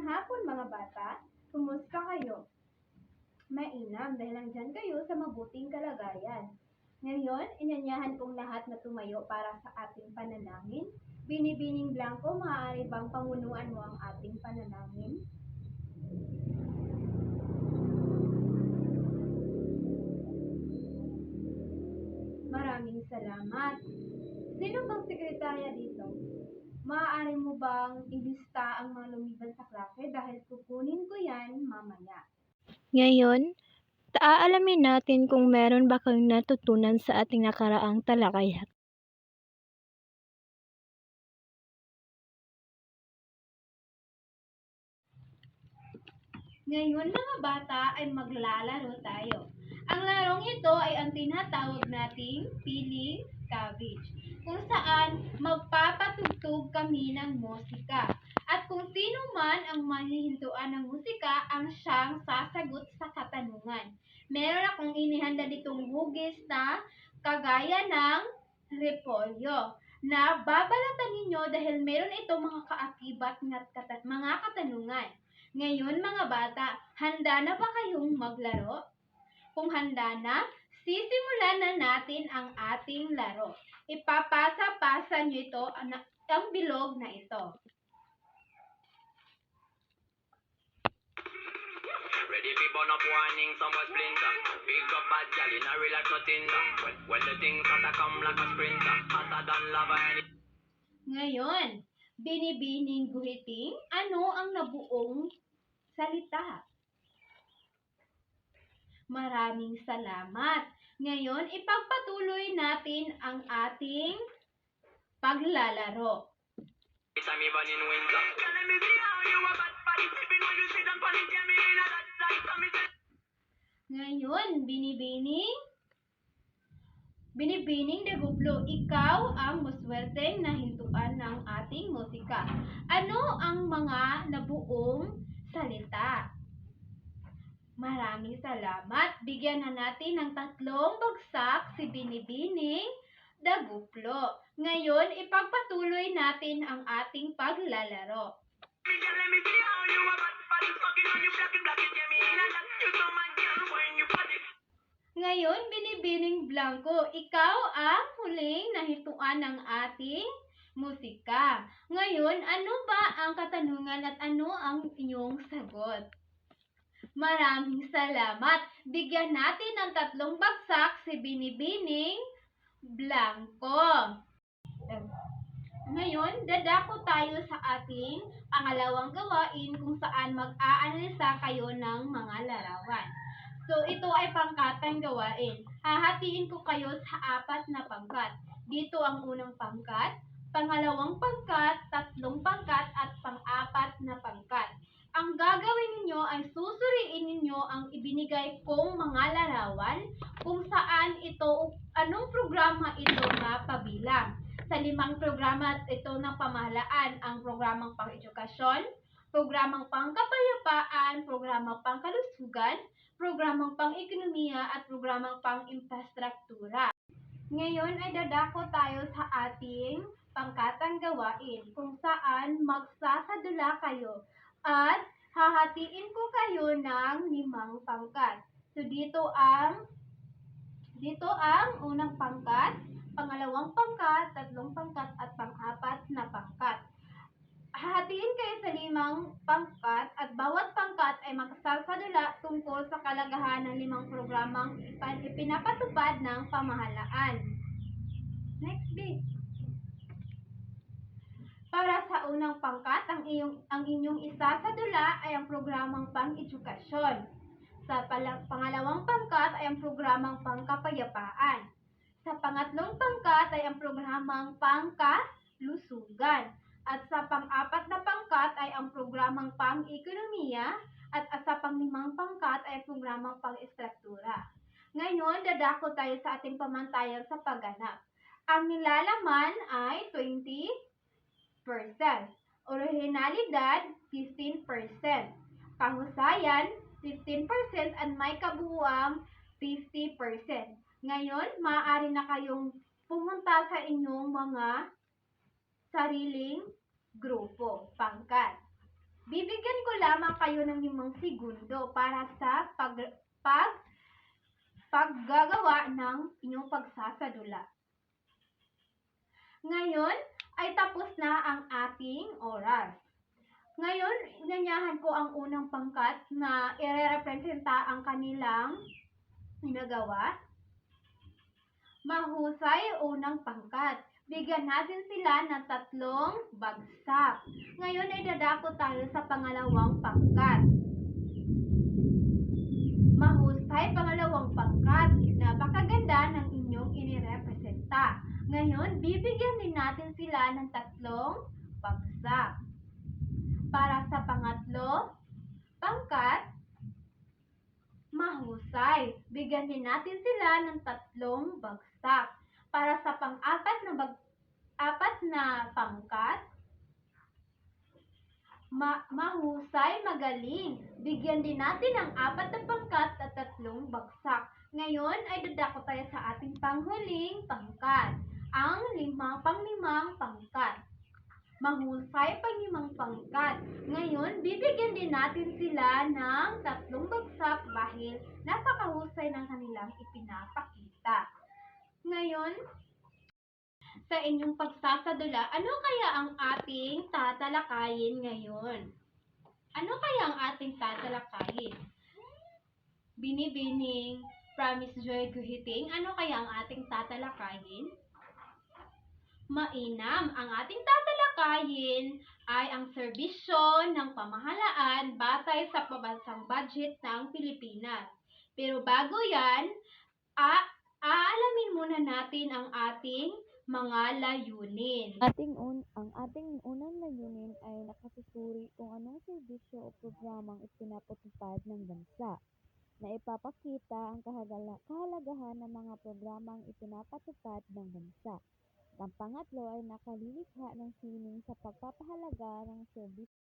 hapon mga bata, kumusta kayo? Mainam dahil nandyan kayo sa mabuting kalagayan. Ngayon, inanyahan kong lahat na tumayo para sa ating panalangin. Binibining Blanco, maaari bang pamunuan mo ang ating panalangin? Maraming salamat. Sino bang sekretarya dito? Maaari mo bang ilista ang mga lumiban sa klase dahil kukunin ko yan mamaya. Ngayon, aalamin natin kung meron ba kayong natutunan sa ating nakaraang talakayan. Ngayon mga bata ay maglalaro tayo. Ang larong ito ay ang tinatawag nating Piling Cabbage, kung saan magpapatugtog kami ng musika. At kung sino man ang mahihintuan ng musika ang siyang sasagot sa katanungan. Meron akong inihanda ditong hugis na kagaya ng repolyo na babalatan ninyo dahil meron itong mga kaakibat na mga katanungan. Ngayon mga bata, handa na ba kayong maglaro? Kung handa na, sisimulan na natin ang ating laro. Ipapasa-pasa nyo ito ang bilog na ito. Ready for burn up warning, somewhere splinter. Big up bad gal in a real life nothing. When the things that come like a sprinter, hotter than lava and Ngayon, binibining guhiting, ano ang nabuong salita? Maraming salamat. Ngayon, ipagpatuloy natin ang ating paglalaro. it's I'm even in winter. Telling me how you a bad body tipping when you sit down on it, yeah, me in a that like me say. Ngayon, Binibining Deguplo, ikaw ang maswerteng nahintuan ng ating musika. Ano ang mga nabuong salita? Maraming salamat. Bigyan na natin ng 3 bagsak si Binibining Daguplo. Ngayon, ipagpatuloy natin ang ating paglalaro. Me telling me how you a bad body fucking when you black it, yeah, me in a that you so mad girl when you body. Ngayon, Binibining Blanco, ikaw ang huling nahintuan ng ating musika. Ngayon, ano ba ang katanungan at ano ang inyong sagot? Maraming salamat. Bigyan natin ng 3 bagsak si Binibining Blanco. Ngayon, dadako tayo sa ating pangalawang gawain kung saan mag-aanalisa kayo ng mga larawan. So, ito ay pangkatang gawain. Hahatiin ko kayo sa 4 na pangkat. Dito ang unang pangkat, pangalawang pangkat, 3 pangkat, at pang-4 na pangkat. Ang gagawin ninyo ay susuriin ninyo ang ibinigay kong mga larawan kung saan ito, anong programa ito na pabilang. Sa 5 programa ito ng pamahalaan, ang programang pang-edukasyon, programang pangkapayapaan, programang pangkalusugan, programang pang-ekonomiya at programang pang-infrastruktura. Ngayon ay dadako tayo sa ating pangkatang gawain kung saan magsasadula kayo at hahatiin ko kayo ng 5 pangkat. So dito ang unang pangkat, pangalawang pangkat, 3 pangkat at pang-4 na pangkat. Hahatiin kayo sa 5 pangkat at bawat pangkat ay magsasadula tungkol sa kalagahan ng 5 programang ipinapatupad ng pamahalaan. Next bit. Para sa unang pangkat, ang inyong isasadula ay ang programang pang-edukasyon. Sa pangalawang pangkat ay ang programang pangkapayapaan. Sa pangatlong pangkat ay ang programang pangkalusugan. At sa pang-4 na pangkat ay ang programang pang-ekonomiya at sa pang-5 pangkat ay programang pang-istruktura. Ngayon, dadako tayo sa ating pamantayan sa pagganap. Ang nilalaman ay 20%. Orihinalidad, 15%. Panghusayan, 15% at may kabuuang 50%. Ngayon, maaari na kayong pumunta sa inyong mga sariling grupo, pangkat. Bibigyan ko lamang kayo ng 5 segundo para sa paggagawa ng inyong pagsasadula. Ngayon ay tapos na ang ating oras. Ngayon, inanyahan ko ang unang pangkat na irerepresenta ang kanilang ginagawa. Mahusay unang pangkat. Bigyan natin sila ng 3 bagsak. Ngayon ay dadako tayo sa pangalawang pangkat. Mahusay pangalawang pangkat. Napakaganda ng inyong inirepresenta. Ngayon, bibigyan din natin sila ng 3 bagsak. Para sa pangatlo, pangkat, mahusay. Bigyan din natin sila ng 3 bagsak. Para sa pang-apat na pangkat, mahusay, magaling. Bigyan din natin ng 4 na pangkat at 3 bagsak. Ngayon ay dadako tayo sa ating panghuling pangkat, ang pang-5 pangkat. Mahusay pang-5 pangkat. Ngayon, bibigyan din natin sila ng 3 bagsak dahil napakahusay ng kanilang ipinapakita. Ngayon, sa inyong pagsasadula, ano kaya ang ating tatalakayin ngayon? Ano kaya ang ating tatalakayin? Binibining, Promise, Joy, Guhiting, ano kaya ang ating tatalakayin? Mainam. Ang ating tatalakayin ay ang serbisyo ng pamahalaan batay sa pambansang budget ng Pilipinas. Pero bago yan, aalamin muna natin ang ating mga layunin. Ang ating unang layunin ay nakasusuri kung anong serbisyo o programang ipinapatupad ng bansa na ipapakita ang kahalagahan ng mga programang ipinapatupad ng bansa. Ang pangatlo ay nakalilikha ng sining sa pagpapahalaga ng serbisyo.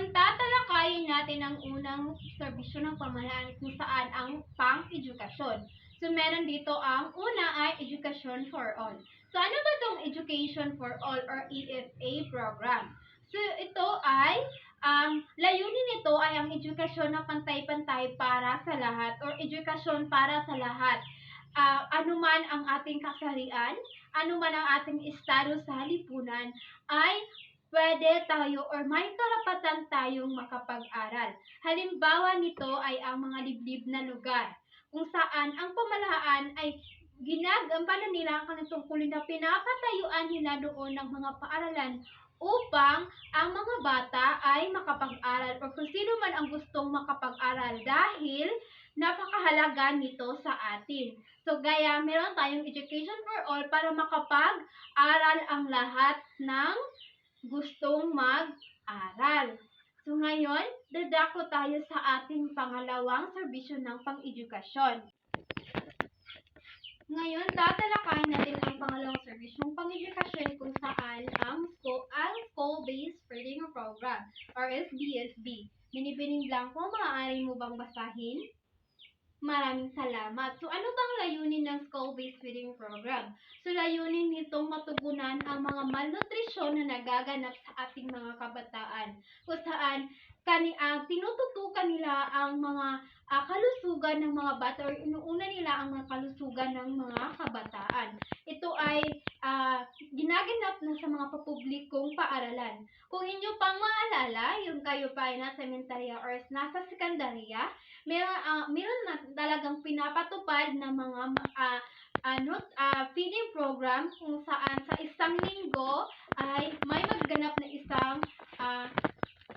Ang tatalakayin natin ang unang serbisyo ng pamahalaan kung saan ang pang-edukasyon. So, meron dito ang una ay Education for All. So, ano ba itong Education for All or EFA program? So, ito ay, ang layunin nito ay ang edukasyon na pantay-pantay para sa lahat or edukasyon para sa lahat. Anuman ang ating kasarian, anuman ang ating estado sa lipunan, ay pwede tayo or may karapatan tayong makapag-aral. Halimbawa nito ay ang mga liblib na lugar kung saan ang pamahalaan ay ginagampanan nila ang kanilang tungkulin na pinapatayuan nila doon ng mga paaralan upang ang mga bata ay makapag-aral o kung sino man ang gustong makapag-aral dahil napakahalaga nito sa atin. So, gaya meron tayong Education for All para makapag-aral ang lahat ng gustong mag-aral. So, ngayon, dadako tayo sa ating pangalawang serbisyo ng pang-edukasyon. Ngayon, tatalakayin natin ang pangalawang serbisyong pang-edukasyon kung saan ang School-Based Feeding Program or SBSB. Binibining Blanco, maaari mo bang basahin? Maraming salamat. So, ano bang layunin ng School-Based Feeding Program? So, layunin nitong matugunan ang mga malnutrisyon na nagaganap sa ating mga kabataan. Kung saan, tinututukan nila ang mga kalusugan ng mga bata o inuuna nila ang mga kalusugan ng mga kabataan. Ito ay ginaganap na sa mga papublikong paaralan. Kung inyo pang maalala, yung kayo pa ay nasa elementarya or nasa sekundarya, meron na talagang pinapatupad na mga feeding program kung saan sa isang linggo ay may magganap na isang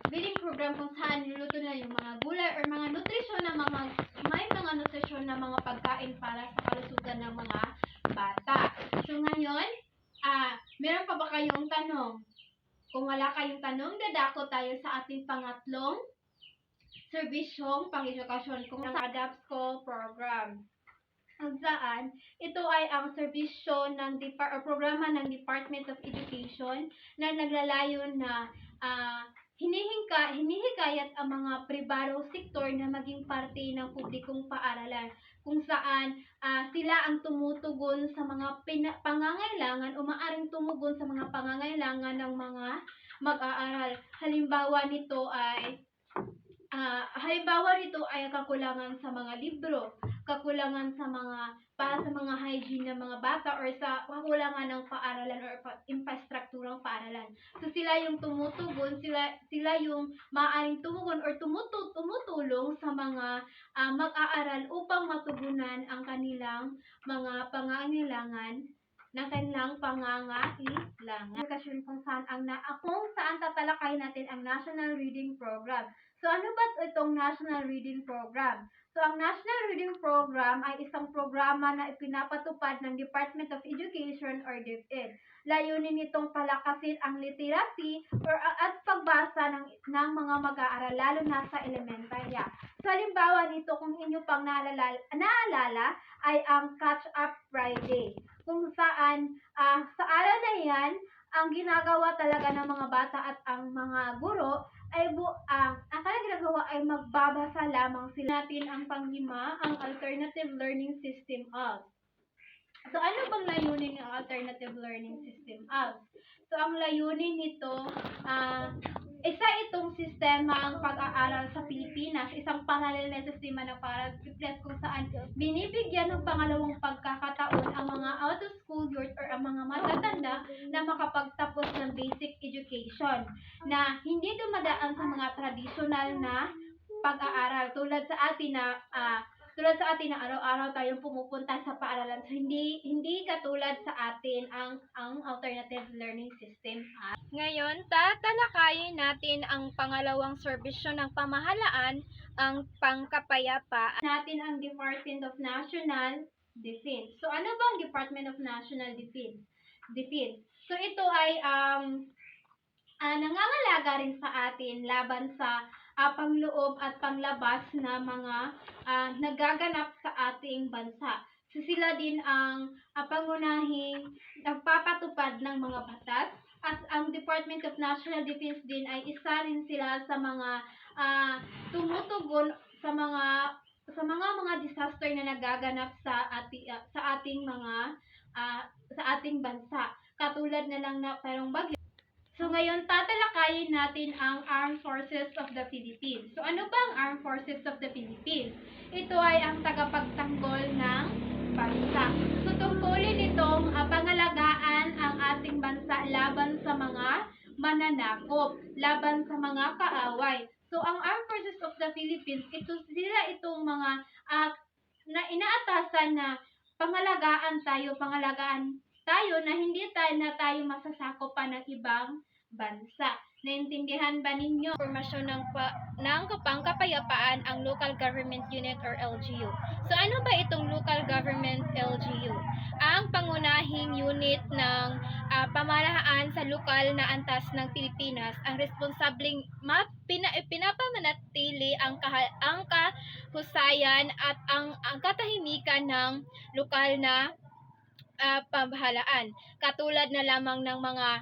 feeding program kung saan niluto na yung mga gulay or mga nutrisyon na may mga nutrisyon na mga pagkain para sa kalusugan ng mga bata. So ngayon, meron pa ba kayong tanong? Kung wala kayong tanong, dadako tayo sa ating pangatlong serbisyong pang-edukasyon kung ang Adapt School Program. Kung saan, ito ay ang serbisyo ng programa ng Department of Education na naglalayon na hinihinggap hinihikayat ang mga pribadong sektor na maging parte ng publikong paaralan kung saan sila ang tumutugon sa mga pangangailangan o maaring tumugon sa mga pangangailangan ng mga mag-aaral. Halimbawa nito ay kakulangan sa mga libro, kakulangan sa para sa mga hygiene ng mga bata or sa kakulangan ng paaralan or infrastrukturang paaralan. So sila yung tumutugon, sila yung maaaring tumugon or tumutulong sa mga mag-aaral upang matugunan ang kanilang mga pangangailangan ng kanilang pangangailangan. Kung saan tatalakayin natin ang National Reading Program. So ano ba itong National Reading Program? So ang National Reading Program ay isang programa na ipinapatupad ng Department of Education or DepEd. Layunin nitong palakasin ang literacy at pagbasa ng mga mag-aaral lalo na sa elementarya. So halimbawa nito kung inyo pang naalala ay ang Catch Up Friday kung saan sa araw na yan ang ginagawa talaga ng mga bata at ang mga guro ay ang ginagawa ay magbabasa lamang sila. Natin ang panglima, ang Alternative Learning System ALS. So ano bang layunin ng Alternative Learning System ALS? So ang layunin nito, isa itong sistema ang pag-aaral sa Pilipinas, isang paralel na sistema ng pag-aaral kung saan binibigyan ng pangalawang pagkakataon ang mga out-of-school youth or ang mga matatanda na makapagtapos ng basic education na hindi dumadaan sa mga tradisyonal na pag-aaral tulad sa atin na araw-araw tayong pumupunta sa paaralan. So, hindi katulad sa atin ang alternative learning system. Ngayon, tatalakayin natin ang pangalawang serbisyo ng pamahalaan, ang pangkapayapaan. Natin ang Department of National Defense. So, ano ba ang Department of National Defense? So, ito ay nangangalaga rin sa atin laban sa pangloob at panglabas na mga nagaganap sa ating bansa. So sila din ang pangunahing nagpapatupad ng mga batas at ang Department of National Defense din ay isa rin sila sa mga tumutugon sa mga disaster na nagaganap sa ating bansa. Katulad na lang na parang bagyo. So ngayon, tatalakayin natin ang Armed Forces of the Philippines. So ano ba ang Armed Forces of the Philippines? Ito ay ang tagapagtanggol ng bansa. So tungkulin nitong pangalagaan ang ating bansa laban sa mga mananakop, laban sa mga kaaway. So ang Armed Forces of the Philippines, itong mga na inaatasan na pangalagaan tayo na hindi tayo masasakop pa ng ibang bansa. Naintindihan ba ninyo? Formasyon ng pangkapayapaan ang Local Government Unit or LGU. So ano ba itong Local Government LGU? Ang pangunahing unit ng pamahalaan sa lokal na antas ng Pilipinas, ang responsableng pinapamanatili ang kahusayan at ang katahimikan ng lokal na pamahalaan. Katulad na lamang ng mga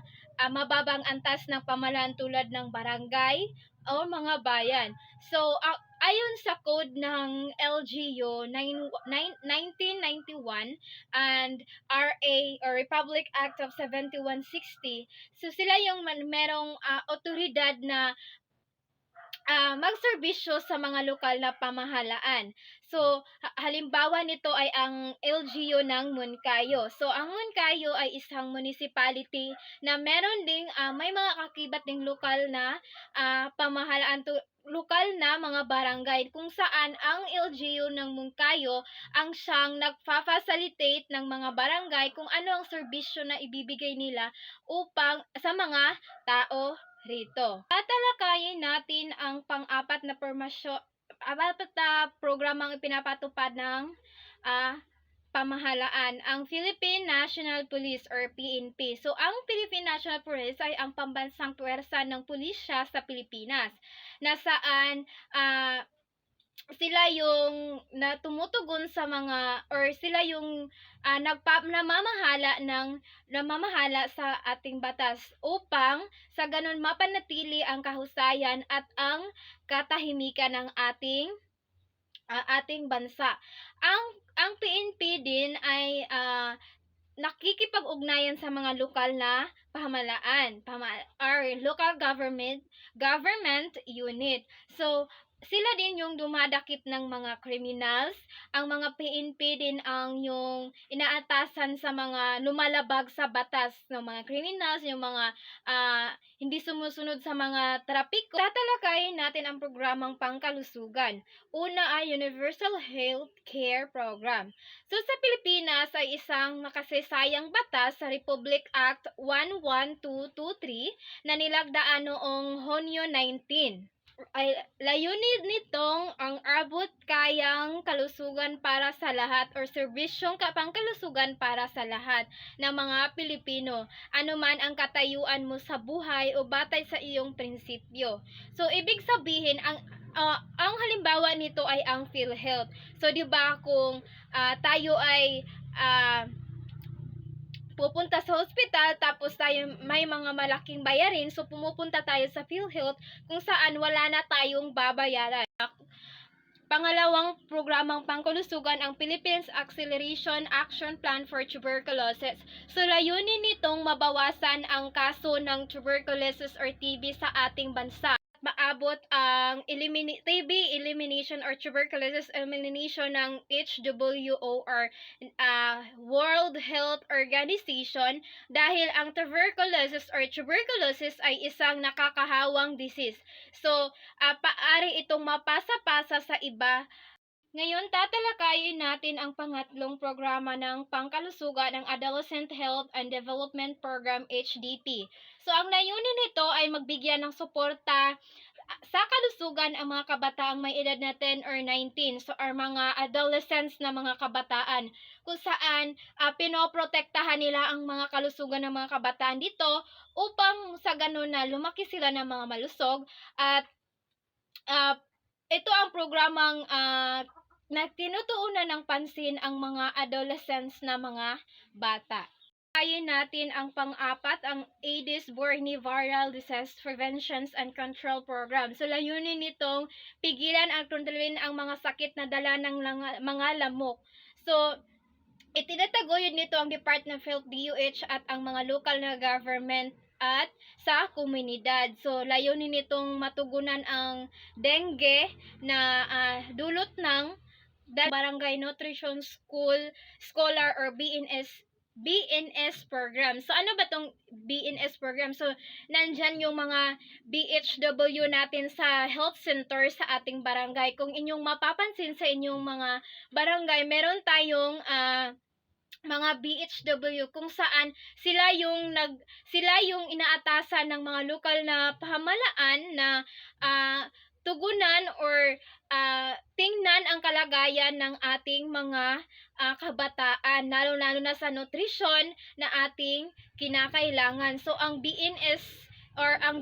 mababang antas ng pamahalaan tulad ng barangay o mga bayan. So, ayon sa code ng LGU 1991 and RA or Republic Act of 7160, so sila yung merong otoridad na magserbisyo sa mga lokal na pamahalaan. So, halimbawa nito ay ang LGU ng Moncayo. So, ang Moncayo ay isang municipality na meron ding may mga kakibat ding lokal na pamahalaan lokal na mga barangay kung saan ang LGU ng Moncayo ang siyang nagfa-facilitate ng mga barangay kung ano ang serbisyo na ibibigay nila upang sa mga tao rito. Tatalakayin natin ang pang-apat na programang ipinapatupad ng pamahalaan, ang Philippine National Police or PNP. So, ang Philippine National Police ay ang pambansang puwersa ng pulisya sa Pilipinas, na saan sila yung na tumutugon sa mga, or sila yung namamahala sa ating batas upang sa ganun mapanatili ang kahusayan at ang katahimikan ng ating bansa. Ang PNP din ay nakikipag-ugnayan sa mga lokal na or local government unit. So sila din yung dumadakip ng mga criminals. Ang mga PNP din ang yung inaatasan sa mga lumalabag sa batas ng mga criminals, yung mga hindi sumusunod sa mga trapiko. Tatalakayin natin ang programang pangkalusugan. Una ay Universal Health Care Program. So sa Pilipinas ay isang makasaysayang batas sa Republic Act 11223 na nilagdaan noong Hunyo 19. Ay layunin nitong ang abot kayang kalusugan para sa lahat, or serbisyong pangkalusugan para sa lahat ng mga Pilipino, anuman ang katayuan mo sa buhay o batay sa iyong prinsipyo. So ibig sabihin ang halimbawa nito ay ang PhilHealth. So 'di ba kung tayo ay pupunta sa hospital tapos tayo may mga malaking bayarin, so pumupunta tayo sa PhilHealth kung saan wala na tayong babayaran. Pangalawang programang pangkalusugan ang Philippines Acceleration Action Plan for Tuberculosis. So layunin nitong mabawasan ang kaso ng tuberculosis or TB sa ating bansa. Maabot ang TB elimination or tuberculosis elimination ng WHO or World Health Organization, dahil ang tuberculosis ay isang nakakahawang disease. So, paari itong mapasa-pasa sa iba. Ngayon, tatalakayin natin ang pangatlong programa ng pangkalusugan ng Adolescent Health and Development Program, HDP. So, ang layunin nito ay magbigyan ng suporta sa kalusugan ang mga kabataang may edad na 10 or 19, so or mga adolescents na mga kabataan, kung saan pinoprotektahan nila ang mga kalusugan ng mga kabataan dito upang sa ganun na lumaki sila ng mga malusog. At ito ang programang na tinutuunan ng pansin ang mga adolescents na mga bata. Tayin natin ang pang-apat, ang Aedes-borne Viral Disease Preventions and Control Program. So layunin nitong pigilan at kontrolin ang mga sakit na dala ng mga lamok. So itinataguyod nito ang Department of Health, DOH, at ang mga local na government at sa komunidad. So layunin nitong matugunan ang dengue na dulot ng Barangay Nutrition Scholar or BNS program. So ano ba tong BNS program? So nandyan yung mga BHW natin sa health center sa ating barangay. Kung inyong mapapansin sa inyong mga barangay, meron tayong mga BHW kung saan sila yung inaatasan ng mga lokal na pamahalaan na tugunan or tingnan ang kalagayan ng ating mga kabataan, lalo na sa nutrisyon na ating kinakailangan. So ang BNS or ang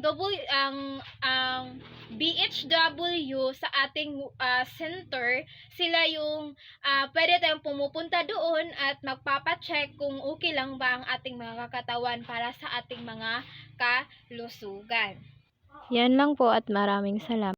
BHW sa ating center, sila yung pwede tayong pumupunta doon at magpapacheck kung okay lang ba ang ating mga katawan para sa ating mga kalusugan. Yan lang po at maraming salamat.